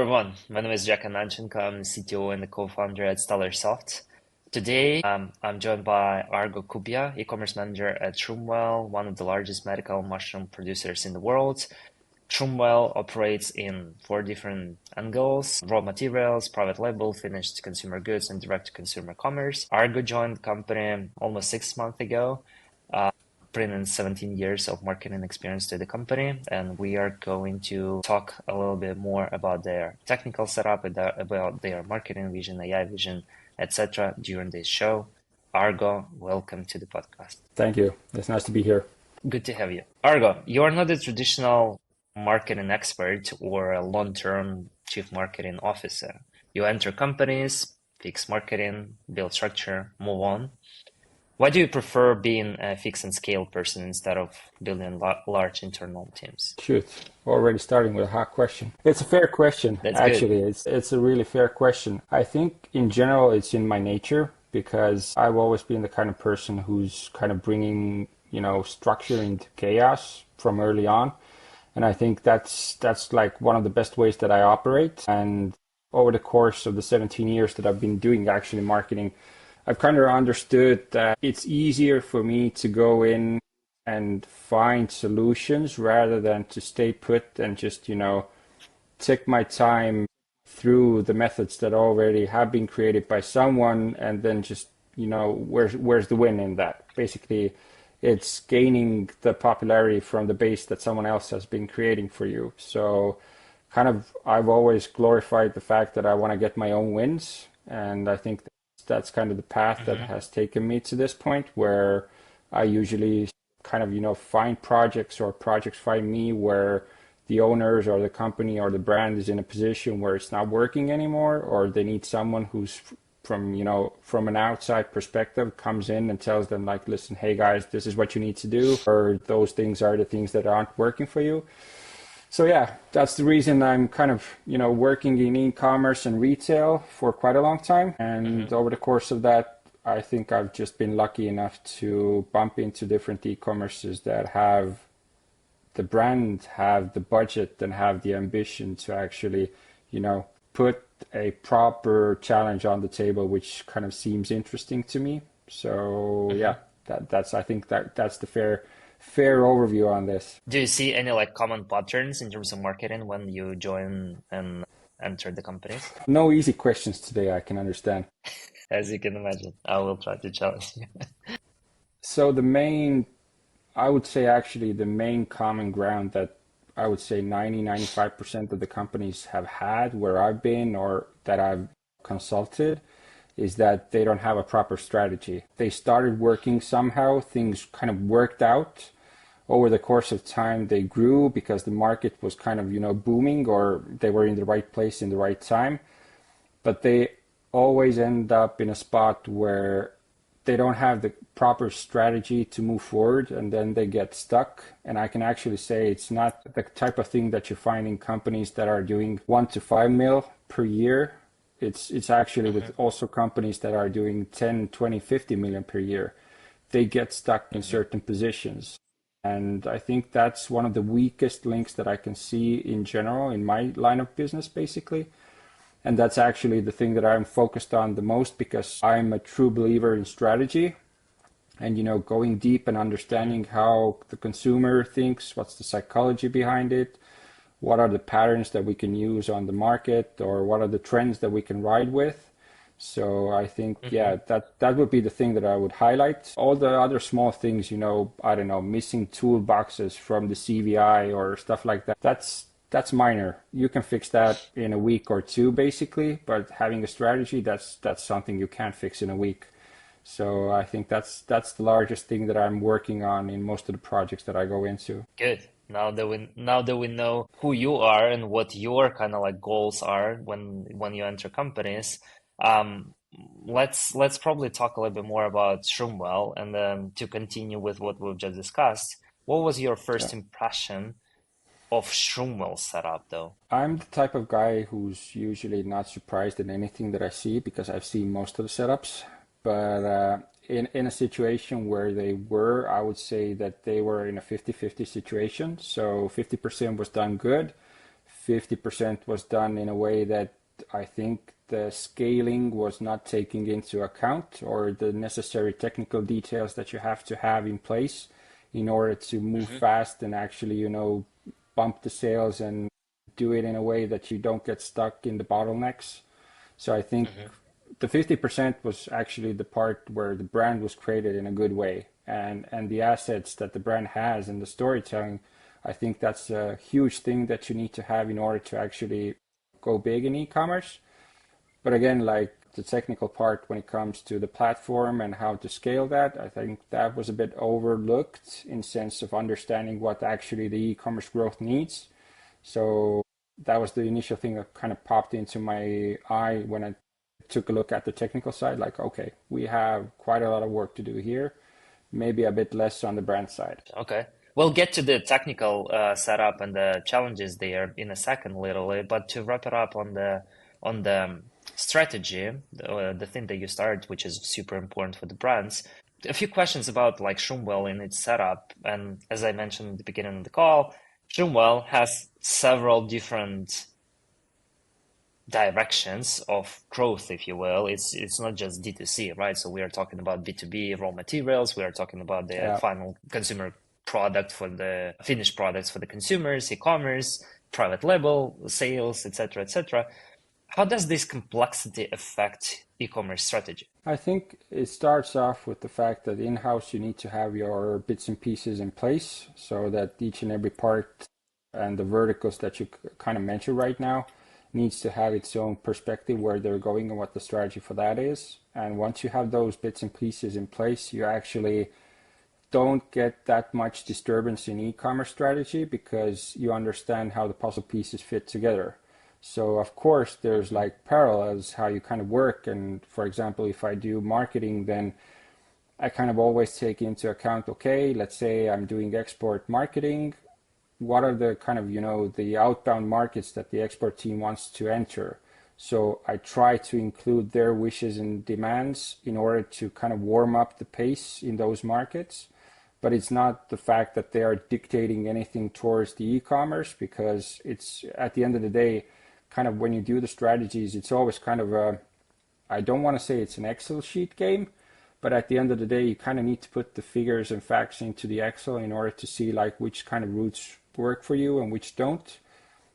everyone. My name is Ananchenko. I'm the CTO and the co-founder at StellarSoft. Today, I'm joined by Argo Kubja, e-commerce manager at Shroomwell, one of the largest medical mushroom producers in the world. Shroomwell operates in four different angles: raw materials, private label, finished consumer goods, and direct-to-consumer commerce. Argo joined the company almost 6 months ago, bringing 17 years of marketing experience to the company, and we are going to talk a little bit more about their technical setup, about their marketing vision, AI vision, etc. during this show. Argo, welcome to the podcast. Thank you. It's nice to be here. Good to have you. Argo, you are not a traditional marketing expert or a long-term chief marketing officer. You enter companies, fix marketing, build structure, move on. Why do you prefer being a fix and scale person instead of building large internal teams? Shoot, already starting with a hot question. It's a fair question, That's actually. good. It's a really fair question. I think in general it's in my nature because I've always been the kind of person who's kind of bringing, structure into chaos from early on. And I think that's like one of the best ways that I operate. And over the course of the 17 years that I've been doing actually marketing, I've kind of understood that it's easier for me to go in and find solutions rather than to stay put and just, take my time through the methods that already have been created by someone and then just, where's the win in that? Basically, it's gaining the popularity from the base that someone else has been creating for you. So kind of I've always glorified the fact that I want to get my own wins. And I think that's kind of the path that has taken me to this point where I usually kind of, find projects or projects find me where the owners or the company or the brand is in a position where it's not working anymore, or they need someone who's from an outside perspective comes in and tells them like, listen, hey guys, this is what you need to do, or those things are the things that aren't working for you. So yeah, that's the reason I'm kind of, working in e-commerce and retail for quite a long time. And over the course of that, I think I've just been lucky enough to bump into different e-commerces that have the brand, have the budget, and have the ambition to actually, put a proper challenge on the table, which kind of seems interesting to me. So yeah, I think that's the fair overview on this. Do you see any common patterns in terms of marketing when you join and enter the companies? No easy questions today, I can understand. As you can imagine, I will try to challenge you. So I would say actually the main common ground that I would say 95% of the companies have had where I've been or that I've consulted is that they don't have a proper strategy. They started working somehow, things kind of worked out. Over the course of time, they grew because the market was kind of, booming, or they were in the right place in the right time. But they always end up in a spot where they don't have the proper strategy to move forward, and then they get stuck. And I can actually say it's not the type of thing that you find in companies that are doing 1 to 5 mil per year. It's actually with also companies that are doing 10, 20, 50 million per year. They get stuck in certain positions. And I think that's one of the weakest links that I can see in general in my line of business, basically. And that's actually the thing that I'm focused on the most because I'm a true believer in strategy and, going deep and understanding how the consumer thinks, what's the psychology behind it, what are the patterns that we can use on the market, or what are the trends that we can ride with. So I think, that would be the thing that I would highlight. All the other small things, I don't know, missing toolboxes from the CVI or stuff like that. That's minor. You can fix that in a week or two, basically. But having a strategy, that's something you can't fix in a week. So I think that's the largest thing that I'm working on in most of the projects that I go into. Good. Now that we know who you are and what your kind of goals are when you enter companies, let's probably talk a little bit more about Shroomwell, and then to continue with what we've just discussed. What was your first impression of Shroomwell setup, though? I'm the type of guy who's usually not surprised in anything that I see because I've seen most of the setups. But in a situation where they were, I would say that they were in a 50-50 situation. So 50% was done good, 50% was done in a way that I think the scaling was not taking into account, or the necessary technical details that you have to have in place in order to move fast and actually, bump the sales and do it in a way that you don't get stuck in the bottlenecks. So I think the 50% was actually the part where the brand was created in a good way, and the assets that the brand has and the storytelling. I think that's a huge thing that you need to have in order to actually go big in e-commerce. But again, like the technical part when it comes to the platform and how to scale that, I think that was a bit overlooked in sense of understanding what actually the e-commerce growth needs. So that was the initial thing that kind of popped into my eye when I took a look at the technical side, like, okay, we have quite a lot of work to do here, maybe a bit less on the brand side. Okay. We'll get to the technical setup and the challenges there in a second, literally. But to wrap it up on the strategy, the thing that you started, which is super important for the brands. A few questions about like Shroomwell in its setup. And as I mentioned at the beginning of the call, Shroomwell has several different directions of growth, if you will. It's not just D2C, right? So we are talking about B2B raw materials. We are talking about the final consumer product for the finished products for the consumers, e-commerce, private label, sales, etc., etc. How does this complexity affect e-commerce strategy? I think it starts off with the fact that in-house you need to have your bits and pieces in place so that each and every part and the verticals that you kind of mentioned right now needs to have its own perspective where they're going and what the strategy for that is. And once you have those bits and pieces in place, you actually don't get that much disturbance in e-commerce strategy because you understand how the puzzle pieces fit together. So of course there's like parallels how you kind of work. And for example, if I do marketing, then I kind of always take into account, okay, let's say I'm doing export marketing. What are the kind of, the outbound markets that the export team wants to enter? So I try to include their wishes and demands in order to kind of warm up the pace in those markets. But it's not the fact that they are dictating anything towards the e-commerce, because it's at the end of the day, kind of when you do the strategies, it's always kind of I don't want to say it's an Excel sheet game, but at the end of the day, you kind of need to put the figures and facts into the Excel in order to see like which kind of routes work for you and which don't.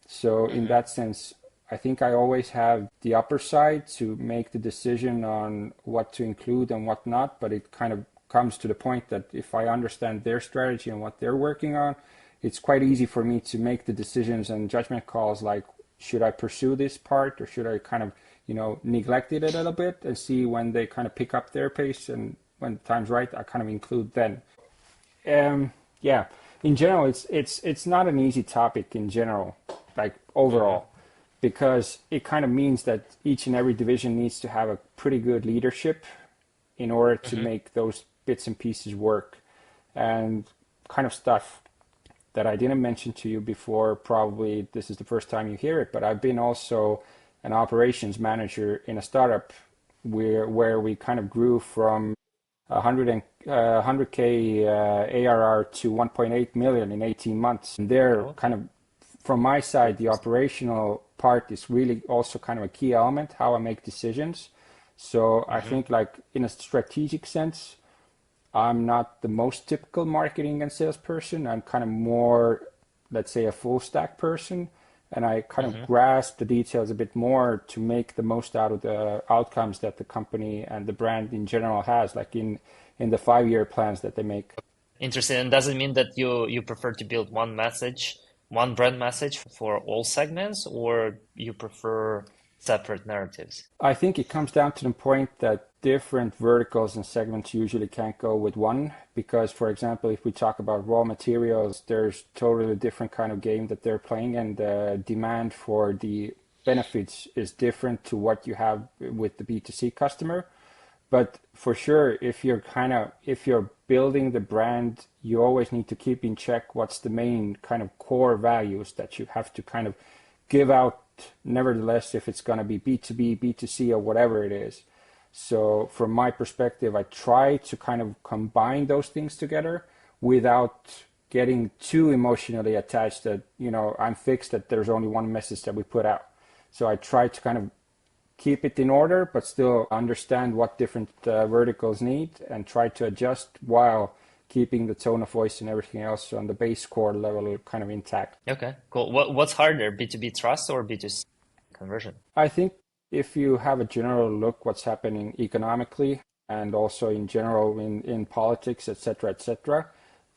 So in that sense, I think I always have the upper side to make the decision on what to include and what not, but it kind of comes to the point that if I understand their strategy and what they're working on, it's quite easy for me to make the decisions and judgment calls like, should I pursue this part or should I kind of, neglect it a little bit and see when they kind of pick up their pace, and when the time's right, I kind of include then. In general, it's not an easy topic in general, like overall, because it kind of means that each and every division needs to have a pretty good leadership in order to make those bits and pieces work. And kind of stuff that I didn't mention to you before, probably this is the first time you hear it, but I've been also an operations manager in a startup where we kind of grew from 100K ARR to 1.8 million in 18 months. And there, kind of from my side, the operational part is really also kind of a key element, how I make decisions. So I think like in a strategic sense, I'm not the most typical marketing and salesperson. I'm kind of more, let's say, a full stack person. And I kind of grasp the details a bit more to make the most out of the outcomes that the company and the brand in general has, like in the 5-year plans that they make. Interesting. And does it mean that you prefer to build one brand message for all segments, or you prefer separate narratives? I think it comes down to the point that different verticals and segments usually can't go with one, because, for example, if we talk about raw materials, there's totally different kind of game that they're playing, and the demand for the benefits is different to what you have with the B2C customer. But for sure, if you're building the brand, you always need to keep in check what's the main kind of core values that you have to kind of give out, nevertheless, if it's going to be B2B, B2C, or whatever it is. So from my perspective, I try to kind of combine those things together without getting too emotionally attached that, I'm fixed that there's only one message that we put out. So I try to kind of keep it in order, but still understand what different verticals need and try to adjust while keeping the tone of voice and everything else on the base core level kind of intact. Okay, cool. What's harder, B2B trust or B2C conversion? I think if you have a general look what's happening economically and also in general in politics, etc.,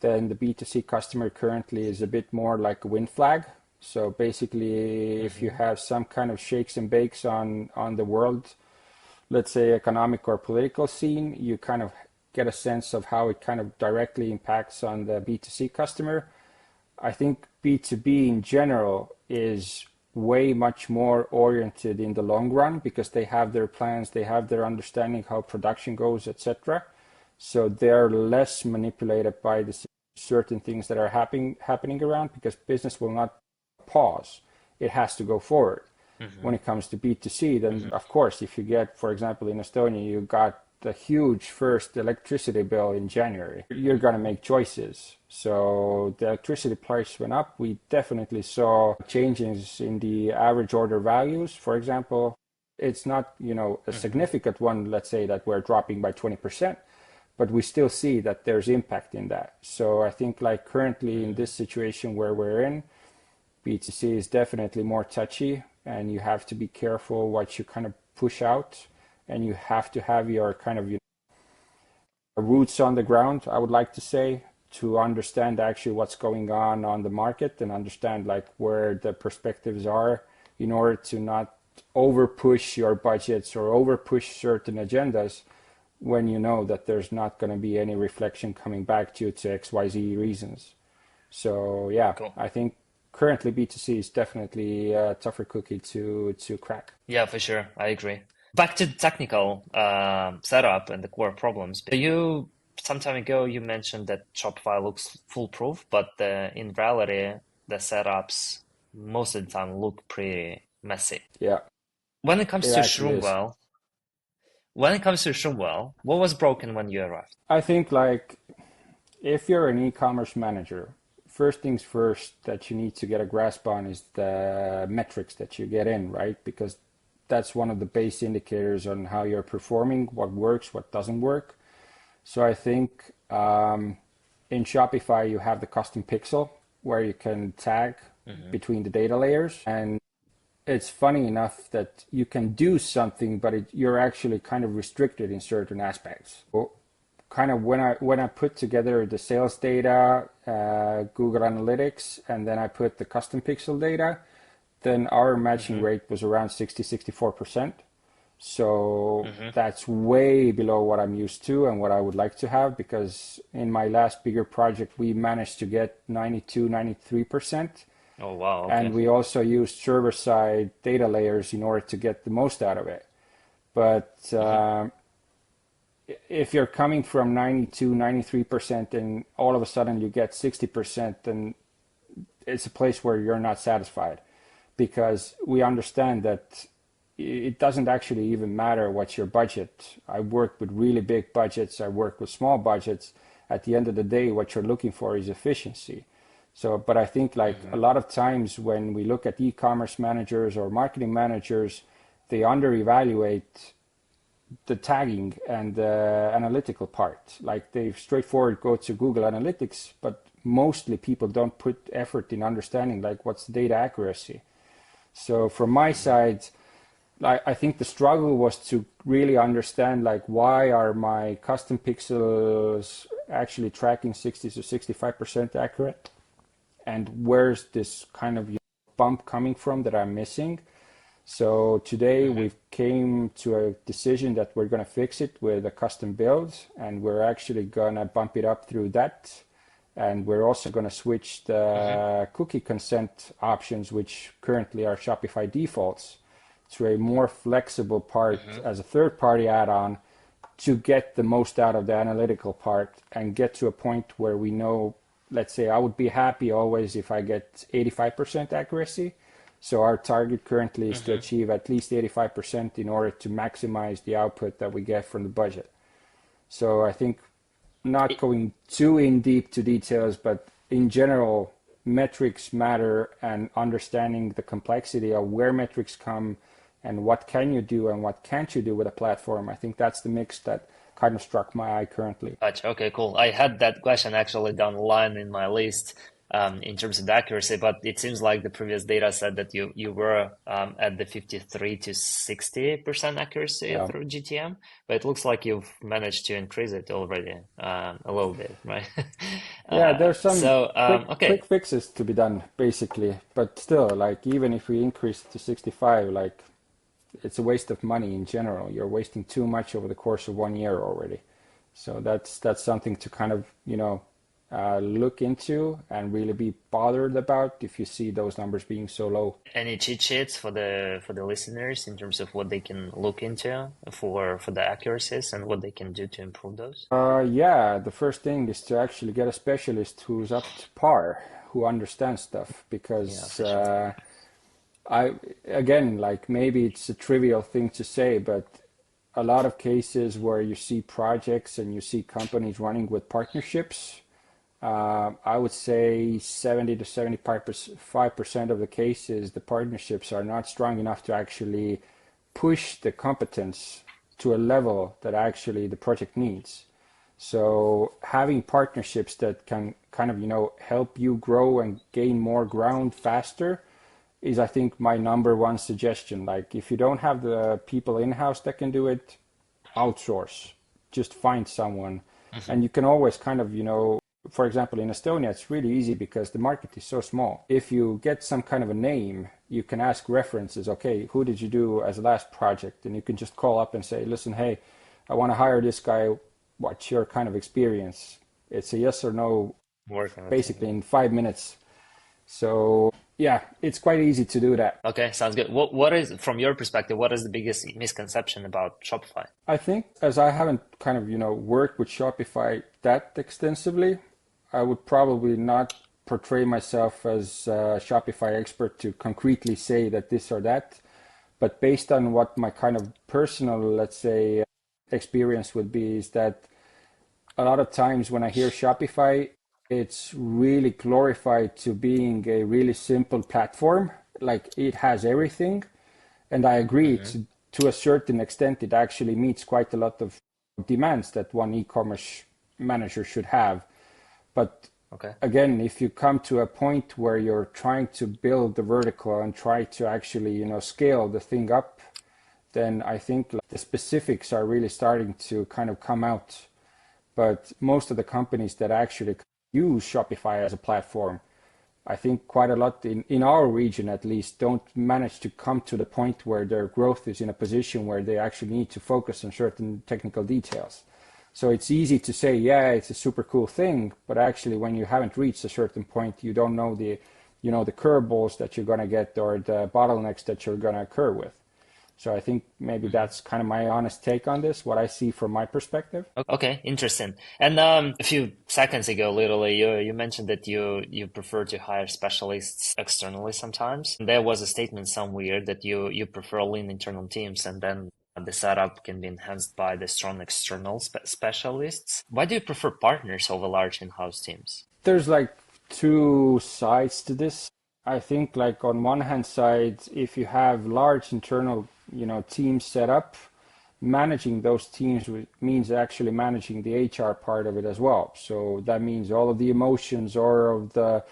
then the B2C customer currently is a bit more like a wind flag. So basically, if you have some kind of shakes and bakes on the world, let's say economic or political scene, you kind of get a sense of how it kind of directly impacts on the B2C customer. I think B2B in general is way much more oriented in the long run because they have their plans, they have their understanding how production goes, etc. So they're less manipulated by the certain things that are happening around because business will not pause. It has to go forward. When it comes to B2C, then of course, if you get, for example, in Estonia, you got the huge first electricity bill in January, you're going to make choices. So the electricity price went up. We definitely saw changes in the average order values. For example, it's not, a significant one, let's say that we're dropping by 20%, but we still see that there's impact in that. So I think like currently in this situation where we're in, B2C is definitely more touchy and you have to be careful what you kind of push out. And you have to have your kind of roots on the ground, I would like to say, to understand actually what's going on the market and understand like where the perspectives are in order to not over push your budgets or over push certain agendas when you know that there's not going to be any reflection coming back to you to XYZ reasons. So yeah, cool. I think currently B2C is definitely a tougher cookie to crack. Yeah, for sure. I agree. Back to the technical setup and the core problems. Some time ago, you mentioned that Shopify looks foolproof, but in reality, the setups most of the time look pretty messy. Yeah. When it comes to Shroomwell, what was broken when you arrived? I think like if you're an e-commerce manager, first things first that you need to get a grasp on is the metrics that you get in, right? Because that's one of the base indicators on how you're performing, what works, what doesn't work. So I think in Shopify, you have the custom pixel where you can tag between the data layers. And it's funny enough that you can do something, but you're actually kind of restricted in certain aspects. So kind of when I put together the sales data, Google Analytics, and then I put the custom pixel data, then our matching rate was around 64%. So that's way below what I'm used to and what I would like to have, because in my last bigger project, we managed to get 93%. Oh, wow. Okay. And we also used server-side data layers in order to get the most out of it. But if you're coming from 93% and all of a sudden you get 60%, then it's a place where you're not satisfied. Because we understand that it doesn't actually even matter what's your budget. I work with really big budgets. I work with small budgets. At the end of the day, what you're looking for is efficiency. So, but I think like a lot of times when we look at e-commerce managers or marketing managers, they under-evaluate the tagging and the analytical part. Like they straightforward go to Google Analytics, but mostly people don't put effort in understanding like what's the data accuracy. So from my side, I think the struggle was to really understand like why are my custom pixels actually tracking 60 to 65% accurate, and where's this kind of bump coming from that I'm missing. So today we've came to a decision that we're going to fix it with a custom build, and we're actually going to bump it up through that. And we're also going to switch the cookie consent options, which currently are Shopify defaults, to a more flexible part as a third-party add-on to get the most out of the analytical part and get to a point where we know, let's say I would be happy always if I get 85% accuracy. So our target currently is to achieve at least 85% in order to maximize the output that we get from the budget. So I think not going too in deep to details, but in general, metrics matter, and understanding the complexity of where metrics come and what can you do and what can't you do with a platform. I think that's the mix that kind of struck my eye currently. Gotcha. Okay, cool. I had that question actually down the line in my list in terms of the accuracy, but it seems like the previous data said that you were at the 53 to 60% accuracy Yeah. through GTM, but it looks like you've managed to increase it already a little bit, right? Yeah, there's some Okay. quick fixes to be done basically, but still, like even if we increase it to 65, like it's a waste of money in general. You're wasting too much over the course of 1 year already. So that's something to kind of, look into and really be bothered about if you see those numbers being so low. Any cheat sheets for the listeners in terms of what they can look into for the accuracies and what they can do to improve those? Yeah, the first thing is to actually get a specialist who's up to par, who understands stuff, Yeah, because for sure. again, like maybe it's a trivial thing to say, but a lot of cases where you see projects and you see companies running with partnerships, I would say 70 to 75% of the cases, the partnerships are not strong enough to actually push the competence to a level that actually the project needs. So having partnerships that can kind of, help you grow and gain more ground faster is, I think, my number one suggestion. Like if you don't have the people in-house that can do it, outsource. Just find someone. And you can always kind of, for example, in Estonia, it's really easy because the market is so small. If you get some kind of a name, you can ask references. Okay, who did you do as a last project? And you can just call up and say, listen, hey, I want to hire this guy. What's your kind of experience? It's a yes or no, Working with basically in 5 minutes. So yeah, it's quite easy to do that. Okay, sounds good. What is, from your perspective, what is the biggest misconception about Shopify? I think as I haven't kind of, worked with Shopify that extensively, I would probably not portray myself as a Shopify expert to concretely say that this or that. But based on what my kind of personal, let's say, experience would be, is that a lot of times when I hear Shopify, it's really glorified to being a really simple platform. Like it has everything. And I agree to a certain extent, it actually meets quite a lot of demands that one e-commerce manager should have. But Okay. again, if you come to a point where you're trying to build the vertical and try to actually, scale the thing up, then I think the specifics are really starting to kind of come out. But most of the companies that actually use Shopify as a platform, I think quite a lot in our region at least, don't manage to come to the point where their growth is in a position where they actually need to focus on certain technical details. So it's easy to say, yeah, it's a super cool thing, but actually when you haven't reached a certain point, you don't know the curveballs that you're going to get or the bottlenecks that you're going to occur with. So I think maybe that's kind of my honest take on this, what I see from my perspective. Okay, interesting. And a few seconds ago, literally, you mentioned that you prefer to hire specialists externally sometimes. There was a statement somewhere that you prefer lean internal teams, and then the setup can be enhanced by the strong external specialists. Why do you prefer partners over large in-house teams? There's like two sides to this. I think like on one hand side, if you have large internal, teams set up, managing those teams means actually managing the HR part of it as well. So that means all of the emotions or of the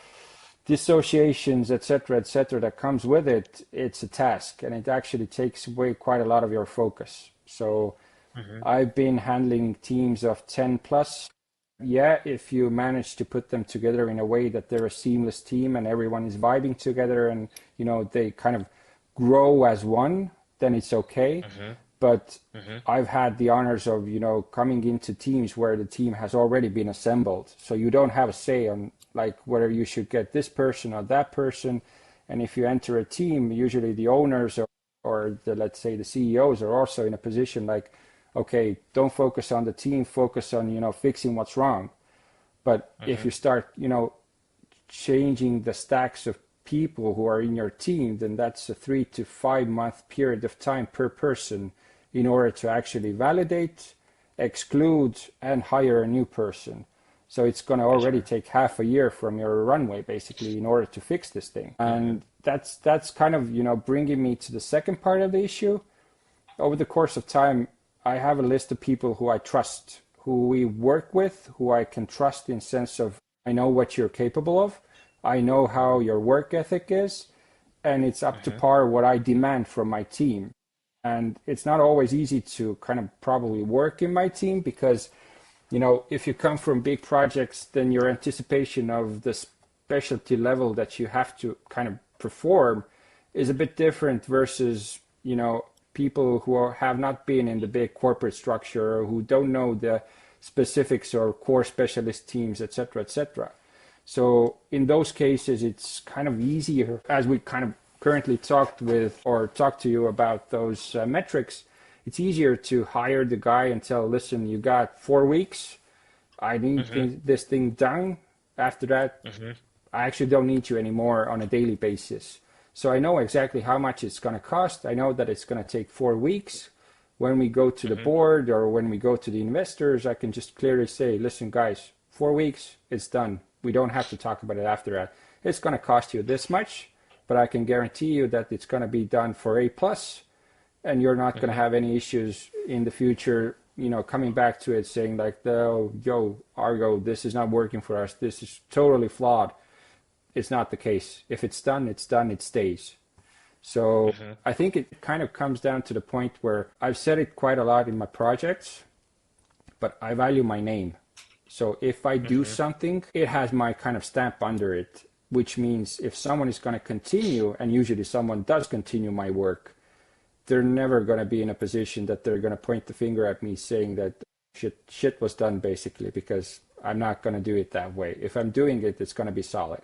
dissociations, et cetera, that comes with it. It's a task and it actually takes away quite a lot of your focus. So I've been handling teams of 10 plus. Yeah, if you manage to put them together in a way that they're a seamless team and everyone is vibing together and, they kind of grow as one, then it's okay. But I've had the honors of, coming into teams where the team has already been assembled. So you don't have a say on like whether you should get this person or that person. And if you enter a team, usually the owners or the, let's say the CEOs are also in a position like, okay, don't focus on the team, focus on, fixing what's wrong. But if you start, changing the stacks of people who are in your team, then that's a 3 to 5 month period of time per person in order to actually validate, exclude, and hire a new person. So it's going to For already sure. take half a year from your runway, basically, in order to fix this thing. And that's kind of, bringing me to the second part of the issue. Over the course of time, I have a list of people who I trust, who we work with, who I can trust in sense of I know what you're capable of, I know how your work ethic is, and it's up to Hmm. par what I demand from my team. And it's not always easy to kind of probably work in my team because, if you come from big projects, then your anticipation of the specialty level that you have to kind of perform is a bit different versus, people who have not been in the big corporate structure or who don't know the specifics or core specialist teams, et cetera, et cetera. So in those cases, it's kind of easier, as we kind of currently talked to you about those metrics. It's easier to hire the guy and tell, listen, you got 4 weeks. I need Hmm. this thing done. After that, Hmm. I actually don't need you anymore on a daily basis. So I know exactly how much it's going to cost. I know that it's going to take 4 weeks. When we go to the Hmm. board or when we go to the investors, I can just clearly say, listen, guys, 4 weeks, it's done. We don't have to talk about it after that. It's going to cost you this much, but I can guarantee you that it's going to be done for A plus, and you're not going to Hmm. have any issues in the future, coming back to it saying like, oh, yo, Argo, this is not working for us. This is totally flawed. It's not the case. If it's done, it's done, it stays. So Hmm. I think it kind of comes down to the point where I've said it quite a lot in my projects, but I value my name. So if I do Hmm. something, it has my kind of stamp under it, which means if someone is going to continue, and usually someone does continue my work, they're never going to be in a position that they're going to point the finger at me saying that shit was done, basically, because I'm not going to do it that way. If I'm doing it, it's going to be solid.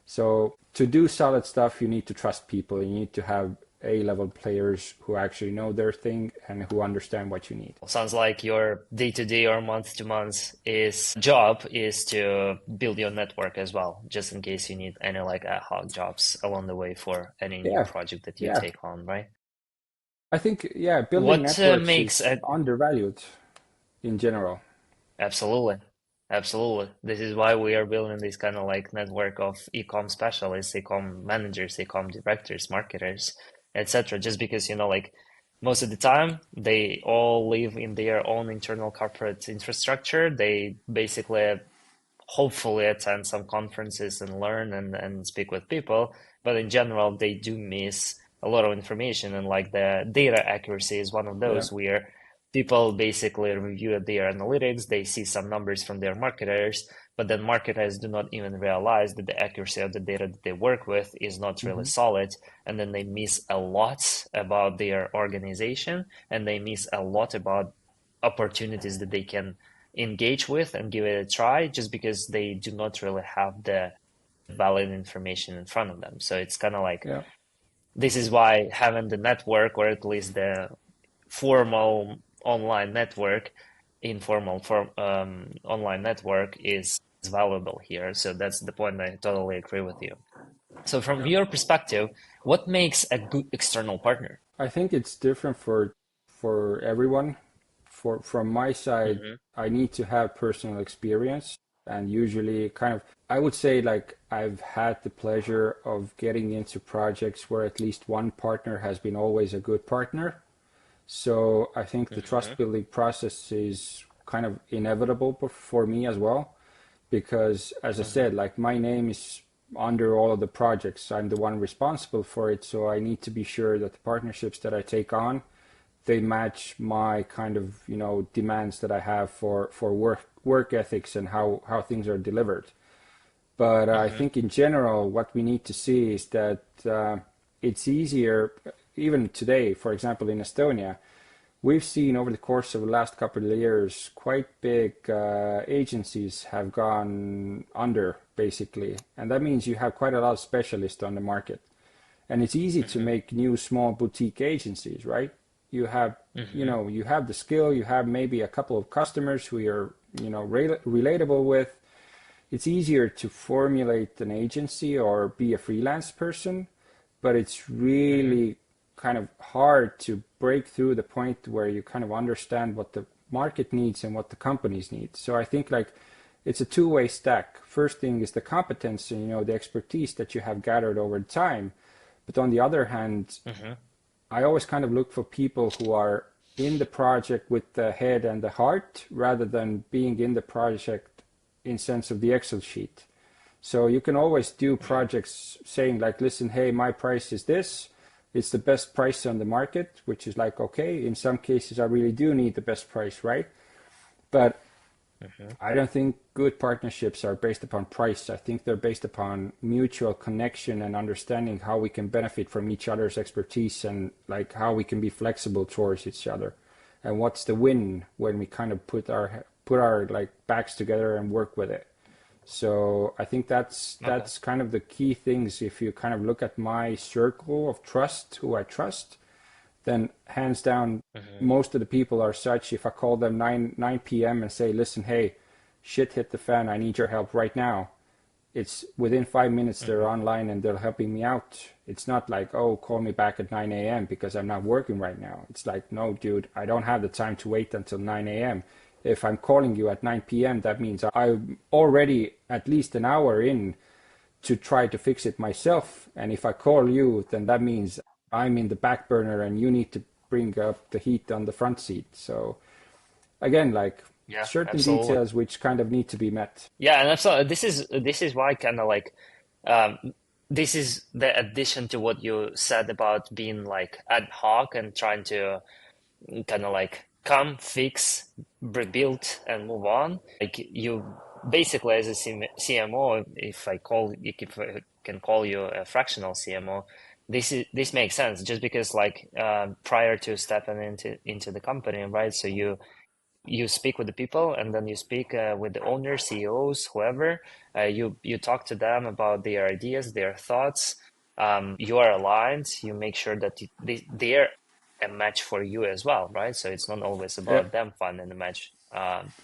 So to do solid stuff, you need to trust people. You need to have A-level players who actually know their thing and who understand what you need. Sounds like your day-to-day or month-to-month is job is to build your network as well, just in case you need any like ad hoc jobs along the way for any new Yeah, project that you yeah. take on, right? I think, yeah, building What networks makes is a undervalued in general. Absolutely. Absolutely. This is why we are building this kind of like network of e-com specialists, e-com managers, e-com directors, marketers, etc. Just because, like most of the time they all live in their own internal corporate infrastructure. They basically hopefully attend some conferences and learn and speak with people. But in general, they do miss a lot of information. And like the data accuracy is one of Yeah. those where people basically review their analytics, they see some numbers from their marketers, but then marketers do not even realize that the accuracy of the data that they work with is not really Hmm. solid. And then they miss a lot about their organization and they miss a lot about opportunities that they can engage with and give it a try just because they do not really have the valid information in front of them. So it's kind of like Yeah. this is why having the network or at least the formal online network, informal online network is valuable here. So that's the point. I totally agree with you. So from Yeah. your perspective, what makes a good external partner? I think it's different for everyone. From my side, Hmm. I need to have personal experience, and usually kind of I would say like I've had the pleasure of getting into projects where at least one partner has been always a good partner. So I think the Hmm. trust building process is kind of inevitable for me as well, because as I Hmm. said, like my name is under all of the projects. I'm the one responsible for it, so I need to be sure that the partnerships that I take on, they match my kind of, demands that I have for work ethics and how things are delivered. But I Hmm. think in general, what we need to see is that it's easier, even today, for example, in Estonia, we've seen over the course of the last couple of years, quite big agencies have gone under, basically. And that means you have quite a lot of specialists on the market. And it's easy to Hmm. make new small boutique agencies, right? You have, Hmm. you have the skill, you have maybe a couple of customers who you're, relatable with. It's easier to formulate an agency or be a freelance person, but it's Hmm. really kind of hard to break through the point where you kind of understand what the market needs and what the companies need. So I think like it's a two-way stack. First thing is the competence and, the expertise that you have gathered over time. But on the other hand, Mm-hmm. I always kind of look for people who are in the project with the head and the heart rather than being in the project in sense of the Excel sheet. So you can always do projects saying like, listen, hey, my price is this. It's the best price on the market, which is like, okay, in some cases I really do need the best price, right? But Mm-hmm. I don't think good partnerships are based upon price. I think they're based upon mutual connection and understanding how we can benefit from each other's expertise and like how we can be flexible towards each other. And what's the win when we kind of put our like backs together and work with it. So I think that's Okay. that's kind of the key things. If you kind of look at my circle of trust, who I trust, then hands down, Mm-hmm. most of the people are such. If I call them 9 p.m. and say, listen, hey, shit hit the fan, I need your help right now. It's within 5 minutes they're Mm-hmm. online and they're helping me out. It's not like, oh, call me back at 9 a.m. because I'm not working right now. It's like, no, dude, I don't have the time to wait until 9 a.m. If I'm calling you at 9 p.m., that means I'm already at least an hour in to try to fix it myself. And if I call you, then that means I'm in the back burner and you need to bring up the heat on the front seat. So again, like Yeah, certain absolutely. details which kind of need to be met. Yeah, and absolutely. This is why kind of like um, this is the addition to what you said about being like ad hoc and trying to kind of like come, fix, rebuild, and move on. Like you basically as a CMO, if I can call you a fractional CMO, this makes sense just because like prior to stepping into the company, right? So you speak with the people and then you speak with the owners, CEOs, whoever. You talk to them about their ideas, their thoughts. You are aligned. You make sure that they're a match for you as well, right? So it's not always Yeah, about them finding a match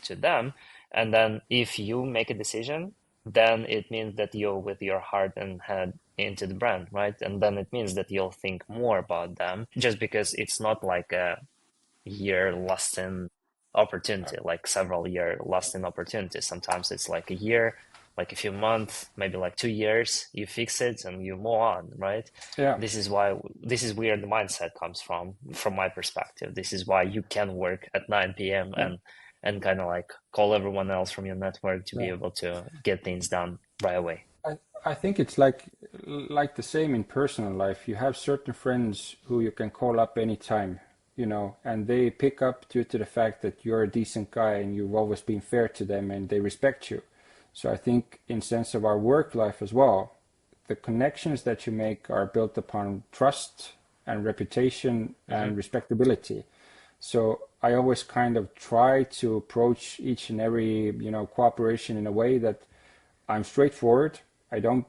to them. And then if you make a decision, then it means that you're with your heart and head into the brand, right? And then it means that you'll think more about them just because it's not like a year lost in opportunity, like several year lost in opportunity. Sometimes it's like a year, like a few months, maybe like 2 years, you fix it and you move on, right? yeah. This is where the mindset comes from my perspective. This is why you can work at 9 p.m. Yeah. and kind of like call everyone else from your network to be Yeah. able to get things done right away. I think it's like the same in personal life. You have certain friends who you can call up anytime, and they pick up due to the fact that you're a decent guy and you've always been fair to them and they respect you. So I think in sense of our work life as well, the connections that you make are built upon trust and reputation Hmm. and respectability. So I always kind of try to approach each and every, cooperation in a way that I'm straightforward. I don't,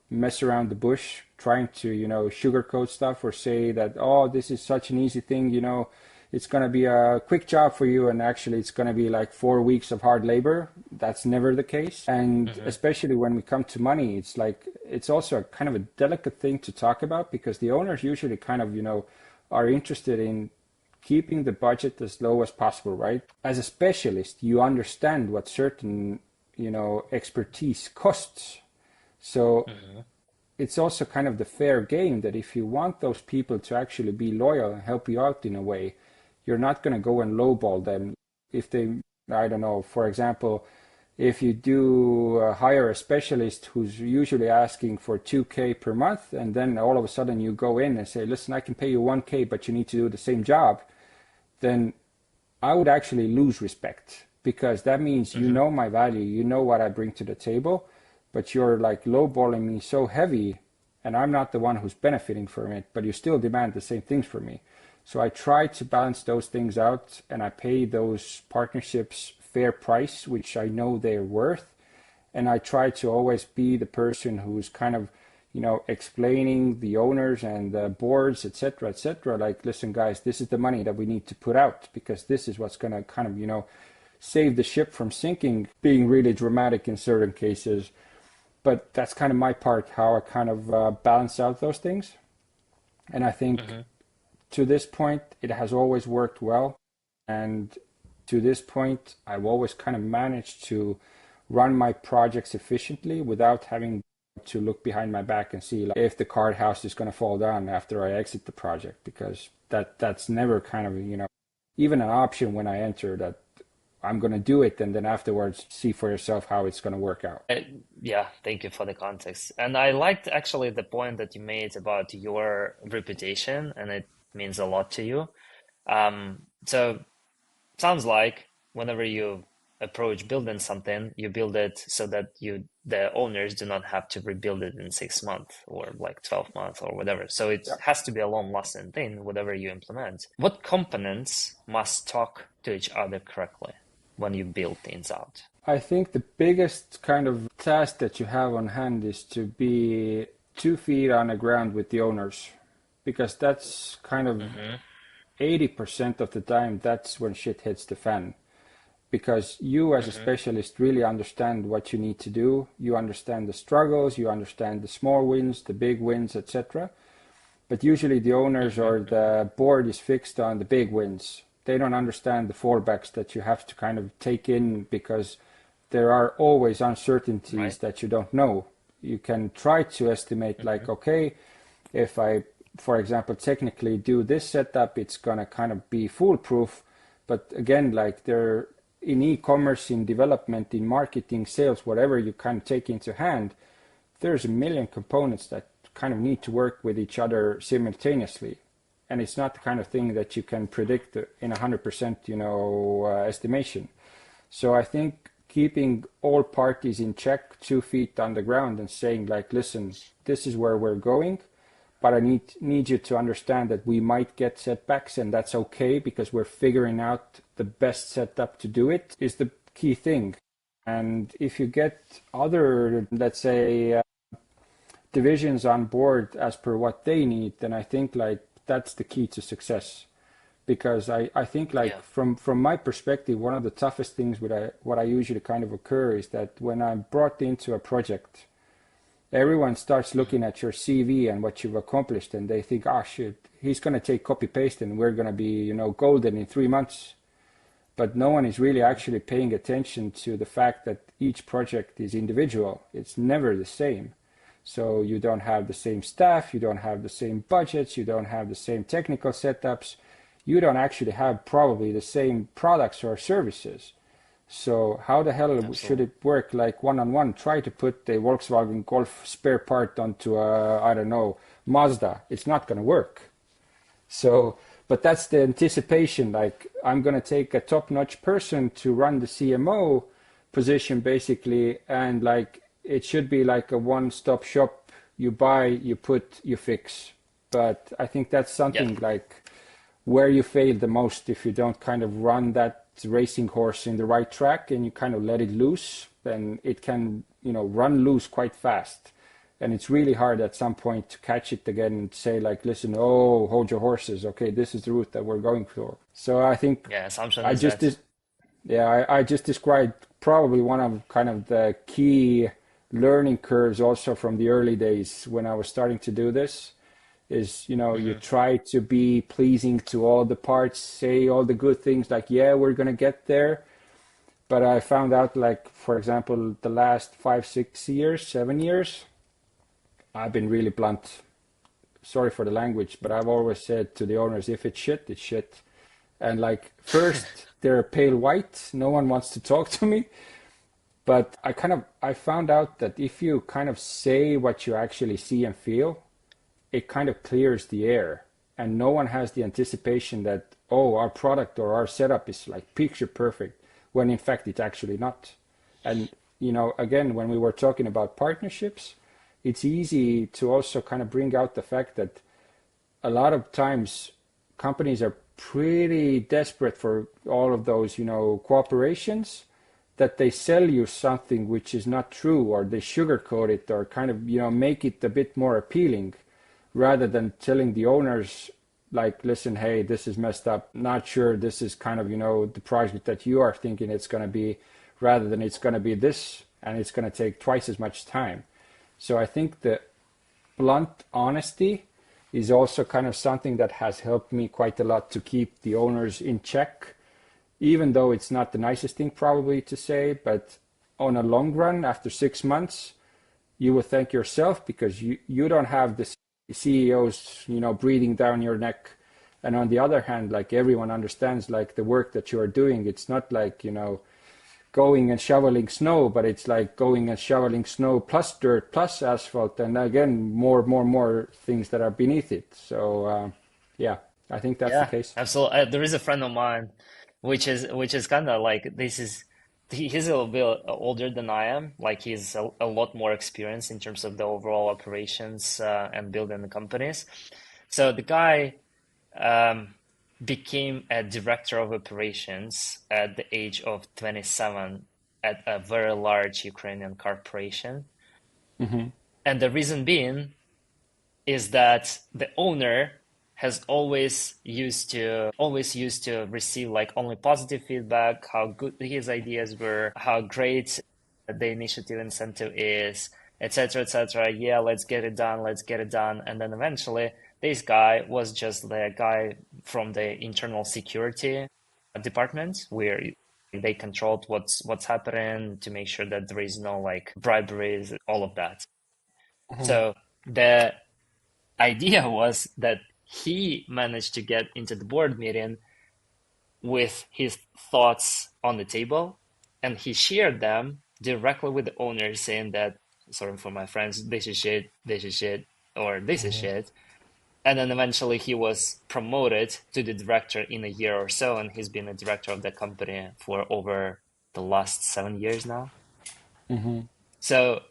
mess around the bush trying to, sugarcoat stuff or say that, oh, this is such an easy thing, it's going to be a quick job for you. And actually, it's going to be like 4 weeks of hard labor. That's never the case. And Hmm. especially when we come to money, it's like, it's also a kind of a delicate thing to talk about because the owners usually kind of, are interested in keeping the budget as low as possible, right? As a specialist, you understand what certain, expertise costs. So Hmm. it's also kind of the fair game that if you want those people to actually be loyal and help you out in a way, you're not going to go and lowball them. If they, I don't know, for example, if you do hire a specialist who's usually asking for 2K per month, and then all of a sudden you go in and say, listen, I can pay you 1K, but you need to do the same job, then I would actually lose respect because that means you Hmm. know my value, you know what I bring to the table, but you're like lowballing me so heavy and I'm not the one who's benefiting from it, but you still demand the same things from me. So I try to balance those things out and I pay those partnerships fair price, which I know they're worth. And I try to always be the person who's kind of, explaining the owners and the boards, et cetera, like, listen, guys, this is the money that we need to put out because this is what's going to kind of, save the ship from sinking, being really dramatic in certain cases. But that's kind of my part, how I kind of balance out those things. And I think Hmm. to this point, it has always worked well. And to this point, I've always kind of managed to run my projects efficiently without having to look behind my back and see like, if the card house is going to fall down after I exit the project, because that's never kind of, even an option when I enter that I'm going to do it and then afterwards see for yourself how it's going to work out. Yeah, thank you for the context. And I liked actually the point that you made about your reputation, and it means a lot to you. So sounds like whenever you approach building something, you build it so that the owners do not have to rebuild it in 6 months or like 12 months or whatever. So it has to be a long-lasting thing, whatever you implement. What components must talk to each other correctly when you build things out? I think the biggest kind of task that you have on hand is to be 2 feet on the ground with the owners, because that's kind of 80% of the time, that's when shit hits the fan. Because you as a specialist really understand what you need to do. You understand the struggles, you understand the small wins, the big wins, etc. But usually the owners or the board is fixed on the big wins. They don't understand the fallbacks that you have to kind of take in, because there are always uncertainties that you don't know. You can try to estimate like, okay, if I, for example, technically do this setup, it's going to kind of be foolproof. But again, like there in e-commerce, in development, in marketing, sales, whatever you kind of take into hand, there's a million components that kind of need to work with each other simultaneously. And it's not the kind of thing that you can predict in 100%, estimation. So I think keeping all parties in check, 2 feet on the ground, and saying like, listen, this is where we're going, but I need you to understand that we might get setbacks, and that's okay because we're figuring out the best setup to do it, is the key thing. And if you get other, let's say, divisions on board as per what they need, then I think like that's the key to success. Because I think like from my perspective, one of the toughest things what I usually kind of occur is that when I'm brought into a project, everyone starts looking at your CV and what you've accomplished, and they think, oh shit, he's going to take copy paste and we're going to be, golden in 3 months. But no one is really actually paying attention to the fact that each project is individual. It's never the same. So you don't have the same staff, you don't have the same budgets, you don't have the same technical setups, you don't actually have probably the same products or services. So how the hell should it work like one-on-one? Try to put the Volkswagen Golf spare part onto a, I don't know, Mazda. It's not going to work. So, but that's the anticipation. Like I'm going to take a top-notch person to run the CMO position basically, and like it should be like a one-stop shop. You buy, you put, you fix. But I think that's something like where you fail the most if you don't kind of run that racing horse in the right track and you kind of let it loose, then it can, run loose quite fast. And it's really hard at some point to catch it again and say like, listen, oh, hold your horses. Okay, this is the route that we're going for. So I think I just described probably one of kind of the key learning curves also from the early days when I was starting to do this. Is, you try to be pleasing to all the parts, say all the good things like, yeah, we're going to get there. But I found out like, for example, the last 5, 6 years, 7 years, I've been really blunt. Sorry for the language, but I've always said to the owners, if it's shit, it's shit. And like first they're pale white. No one wants to talk to me. But I found out that if you kind of say what you actually see and feel, it kind of clears the air, and no one has the anticipation that, oh, our product or our setup is like picture perfect, when in fact it's actually not. And, again, when we were talking about partnerships, it's easy to also kind of bring out the fact that a lot of times companies are pretty desperate for all of those, cooperations, that they sell you something which is not true, or they sugarcoat it, or kind of, make it a bit more appealing, rather than telling the owners like, listen, hey, this is messed up, not sure this is kind of, the project that you are thinking it's going to be, rather than it's going to be this, and it's going to take twice as much time. So I think the blunt honesty is also kind of something that has helped me quite a lot to keep the owners in check, even though it's not the nicest thing probably to say, but on a long run, after 6 months, you will thank yourself because you don't have the CEOs, breathing down your neck. And on the other hand, like everyone understands like the work that you are doing, it's not like, going and shoveling snow, but it's like going and shoveling snow plus dirt plus asphalt, and again more things that are beneath it. So yeah, I think that's the Yeah, case. absolutely. There is a friend of mine, which is kind of like he's a little bit older than I am. Like he's a lot more experienced in terms of the overall operations and building the companies. So the guy um, became a director of operations at the age of 27 at a very large Ukrainian corporation. Hmm. And the reason being is that the owner has always used to receive like only positive feedback, how good his ideas were, how great the initiative incentive is, etc., etc. Yeah, let's get it done, let's get it done. And then eventually this guy was just the guy from the internal security department where they controlled what's happening to make sure that there is no like briberies, all of that. Hmm. So the idea was that he managed to get into the board meeting with his thoughts on the table, and he shared them directly with the owner, saying that, sorry for my friends, this is shit, or this is Hmm. shit. And then eventually he was promoted to the director in a year or so, and he's been a director of the company for over the last 7 years now. Hmm. So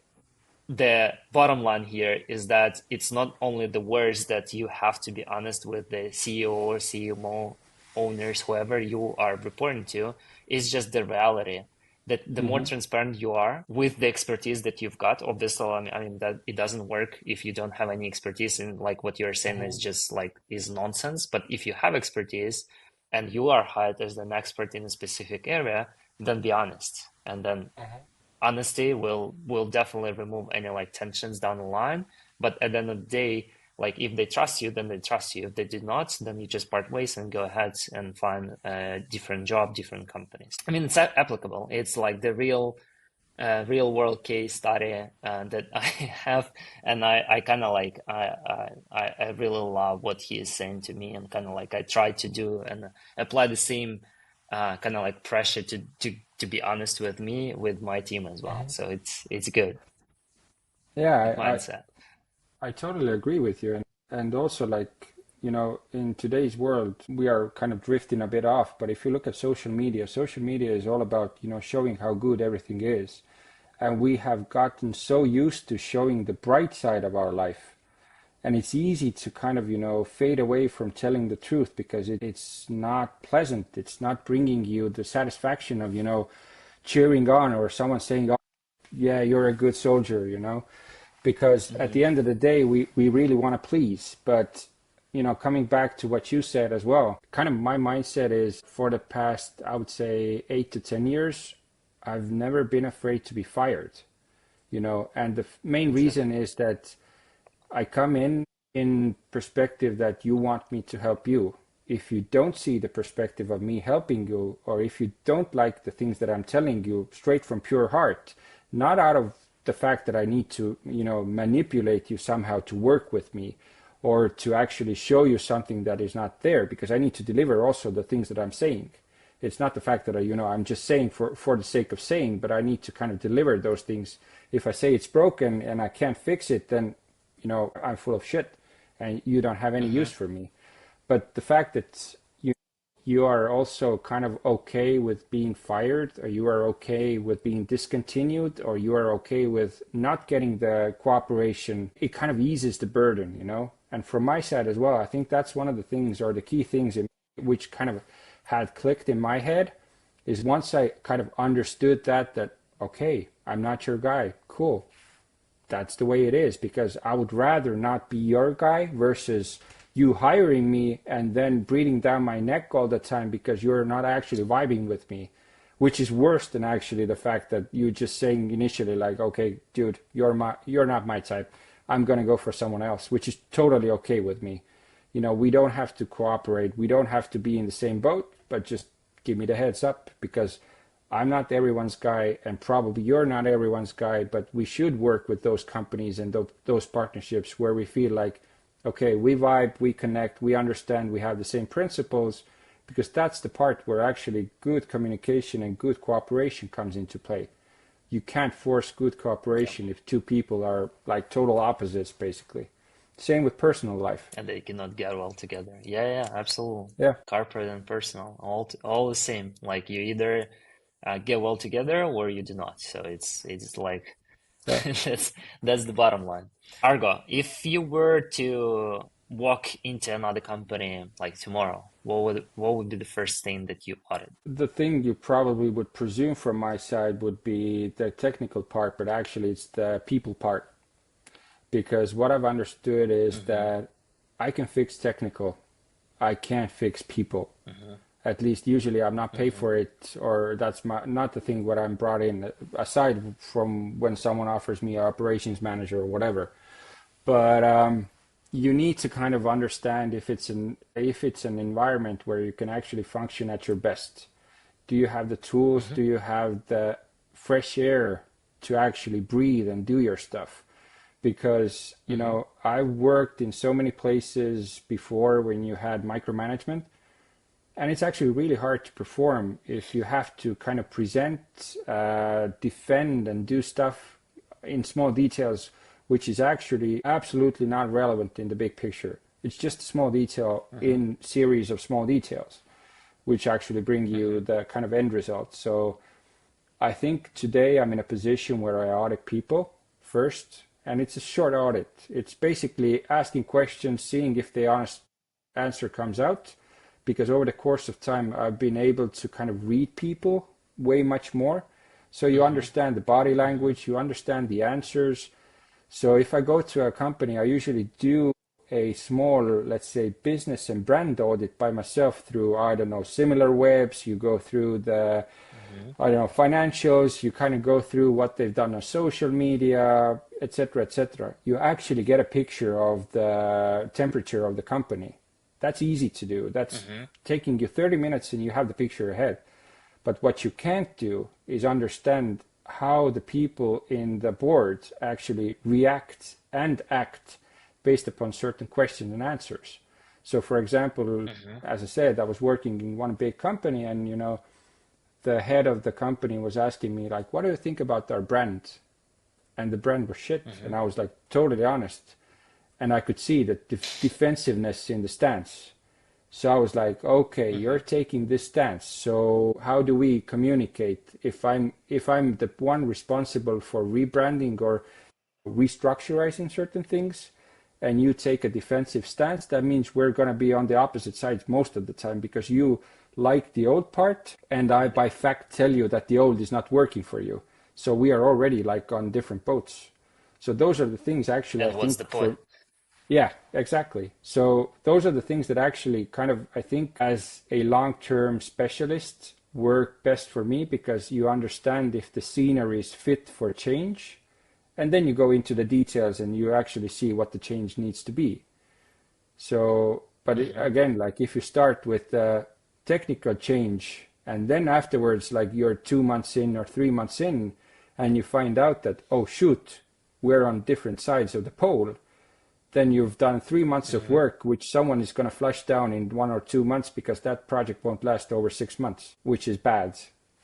the bottom line here is that it's not only the words that you have to be honest with the CEO or CMO owners, whoever you are reporting to, it's just the reality that the more Hmm. transparent you are with the expertise that you've got, obviously, I mean that it doesn't work if you don't have any expertise, and like what you're saying is just like is nonsense. But if you have expertise and you are hired as an expert in a specific area, then be honest, and then honesty will definitely remove any like tensions down the line. But at the end of the day, like if they trust you, then they trust you. If they did not, then you just part ways and go ahead and find a different job, different companies. I mean, it's applicable. It's like the real world case study that I have, and I kind of like I really love what he is saying to me, and kind of like I try to do and apply the same kind of like pressure to be honest with me with my team as well. Hmm. So it's good Yeah, mindset. I totally agree with you. And also, like, in today's world, we are kind of drifting a bit off. But if you look at social media is all about, showing how good everything is. And we have gotten so used to showing the bright side of our life. And it's easy to kind of, fade away from telling the truth because it's not pleasant. It's not bringing you the satisfaction of, cheering on or someone saying, oh, yeah, you're a good soldier. Because at Hmm. the end of the day, we really want to please. But, coming back to what you said as well, kind of my mindset is for the past, I would say, 8 to 10 years, I've never been afraid to be fired, and the main reason Exactly. is that I come in perspective that you want me to help you. If you don't see the perspective of me helping you, or if you don't like the things that I'm telling you straight from pure heart, not out of the fact that I need to, manipulate you somehow to work with me or to actually show you something that is not there, because I need to deliver also the things that I'm saying. It's not the fact that I'm just saying for the sake of saying, but I need to kind of deliver those things. If I say it's broken and I can't fix it, then I'm full of shit and you don't have any Hmm. use for me. But the fact that you are also kind of okay with being fired, or you are okay with being discontinued, or you are okay with not getting the cooperation, it kind of eases the burden. And from my side as well, I think that's one of the things, or the key things which kind of had clicked in my head, is once I kind of understood that okay, I'm not your guy, cool, that's the way it is, because I would rather not be your guy versus you hiring me and then breathing down my neck all the time because you're not actually vibing with me, which is worse than actually the fact that you just saying initially like, okay, dude, you're not my type. I'm going to go for someone else, which is totally okay with me. We don't have to cooperate. We don't have to be in the same boat, but just give me the heads up, because I'm not everyone's guy, and probably you're not everyone's guy, but we should work with those companies and those partnerships where we feel like, okay, we vibe, we connect, we understand, we have the same principles, because that's the part where actually good communication and good cooperation comes into play. You can't force good cooperation if two people are like total opposites, basically. Same with personal life. And they cannot get well together. Yeah, absolutely. Yeah. Corporate and personal, all the same. Like you either get well together or you do not. So it's like Yeah. that's the bottom line. Argo, if you were to walk into another company like tomorrow, what would be the first thing that you audit? The thing you probably would presume from my side would be the technical part, but actually it's the people part. Because what I've understood is that I can fix technical, I can't fix people. At least usually I'm not paid for it, or that's not the thing what I'm brought in, aside from when someone offers me an operations manager or whatever. But you need to kind of understand if it's an environment where you can actually function at your best. Do you have the tools? Do you have the fresh air to actually breathe and do your stuff? Because, you know, I worked in so many places before when you had micromanagement, and it's actually really hard to perform if you have to kind of present, defend, and do stuff in small details, which is actually absolutely not relevant in the big picture. It's just a small detail in series of small details, which actually bring you the kind of end result. So I think today I'm in a position where I audit people first, and it's a short audit. It's basically asking questions, seeing if the honest answer comes out, because over the course of time, I've been able to kind of read people way much more. So you understand the body language, you understand the answers. So if I go to a company, I usually do a small, let's say, business and brand audit by myself through, I don't know, similar webs. You go through the I don't know, financials, you kind of go through what they've done on social media, etc., etc. You actually get a picture of the temperature of the company. That's easy to do. That's taking you 30 minutes and you have the picture ahead. But what you can't do is understand how the people in the board actually react and act based upon certain questions and answers. So for example, as I said, I was working in one big company, and, you know, the head of the company was asking me, like, what do you think about our brand? And the brand was shit. And I was like, totally honest. And I could see the defensiveness in the stance. So I was like, okay, you're taking this stance. So how do we communicate? If I'm the one responsible for rebranding or restructuring certain things, and you take a defensive stance, that means we're going to be on the opposite sides most of the time, because you like the old part, and I by fact tell you that the old is not working for you. So we are already like on different boats. So those are the things actually And what's the point? yeah, exactly. So those are the things that actually kind of, I think, as a long-term specialist, work best for me, because you understand if the scenery is fit for change, and then you go into the details and you actually see what the change needs to be. So, but again, like if you start with technical change, and then afterwards, like you're 2 months in or 3 months in, and you find out that, oh shoot, we're on different sides of the pole, then you've done 3 months of work, which someone is going to flush down in 1 or 2 months, because that project won't last over 6 months, which is bad.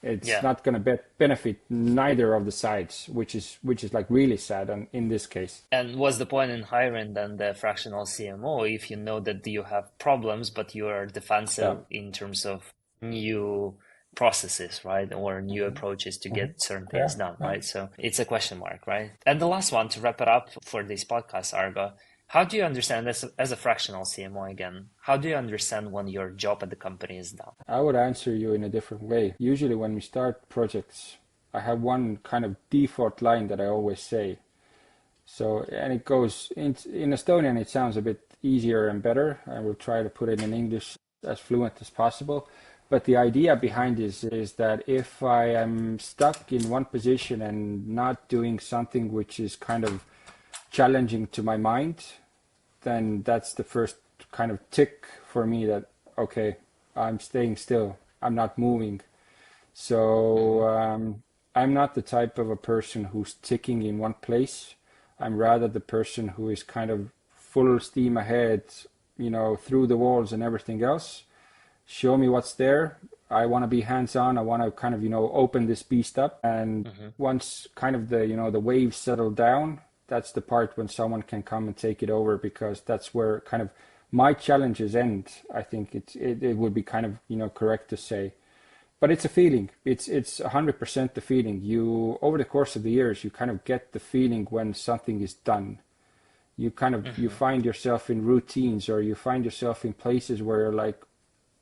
It's not going to benefit neither of the sides, which is like really sad in this case. And what's the point in hiring then the fractional CMO if you know that you have problems, but you are defensive in terms of new processes, right? Or new approaches to get certain things done, right? So it's a question mark, right? And the last one to wrap it up for this podcast, Argo, how do you understand as a fractional CMO again? How do you understand when your job at the company is done? I would answer you in a different way. Usually when we start projects, I have one kind of default line that I always say. So, and it goes in Estonian, it sounds a bit easier and better. I will try to put it in English as fluent as possible. But the idea behind this is that if I am stuck in one position and not doing something which is kind of challenging to my mind, then that's the first kind of tick for me that, okay, I'm staying still, I'm not moving. So I'm not the type of a person who's sticking in one place. I'm rather the person who is kind of full steam ahead, through the walls and everything else. Show me what's there. I want to be hands-on. I want to kind of, open this beast up. And once kind of the waves settle down, that's the part when someone can come and take it over, because that's where kind of my challenges end. I think it would be kind of, correct to say. But it's a feeling. It's 100% the feeling. You, over the course of the years, you kind of get the feeling when something is done. You kind of you find yourself in routines, or you find yourself in places where you're like,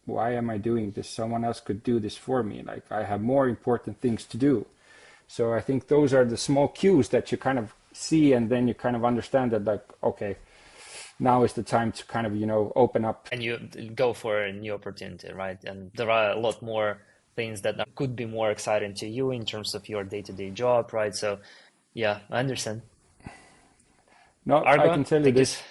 why am I doing this? Someone else could do this for me. Like, I have more important things to do. So I think those are the small cues that you kind of see, and then you kind of understand that, like, okay, now is the time to kind of, open up. And you go for a new opportunity, right? And there are a lot more things that could be more exciting to you in terms of your day-to-day job, right? So yeah, I understand. No, I Argo, can tell you thank you. this.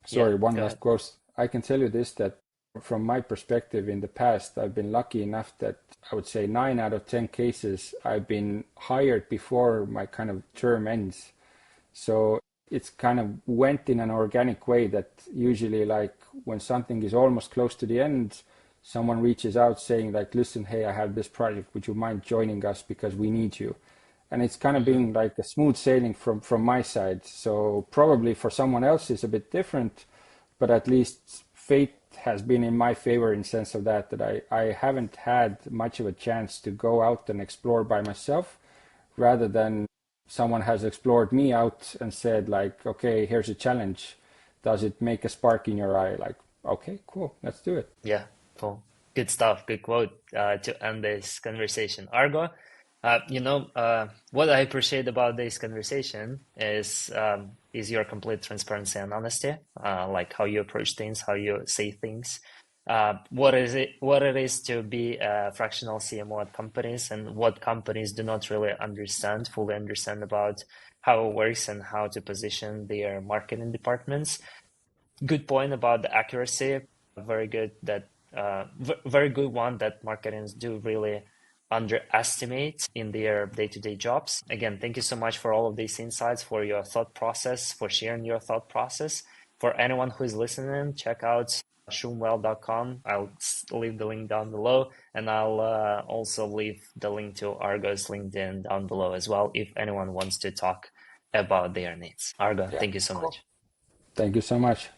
Yeah, Sorry, one go last ahead. quote. I can tell you this, that from my perspective in the past, I've been lucky enough that I would say 9 out of 10 cases I've been hired before my kind of term ends. So it's kind of went in an organic way, that usually, like, when something is almost close to the end, someone reaches out saying, like, listen, hey, I have this project, would you mind joining us because we need you? And it's kind of been like a smooth sailing from my side. So probably for someone else it's a bit different, but at least fate has been in my favor in sense of that I haven't had much of a chance to go out and explore by myself, rather than someone has explored me out and said, like, okay, here's a challenge. Does it make a spark in your eye? Like, okay, cool, let's do it. Yeah, cool. Good stuff. Good quote to end this conversation. Argo, what I appreciate about this conversation is your complete transparency and honesty, like how you approach things, how you say things, what it is to be a fractional CMO at companies, and what companies do not really fully understand about how it works and how to position their marketing departments. Good point about the accuracy. Very good that very good one that marketers do really underestimate in their day-to-day jobs. Again, thank you so much for all of these insights, for your thought process, for sharing your thought process. For anyone who is listening, check out shroomwell.com. I'll leave the link down below, and I'll also leave the link to Argo's LinkedIn down below as well if anyone wants to talk about their needs. Argo, Yeah, thank you so cool. much. Thank you so much.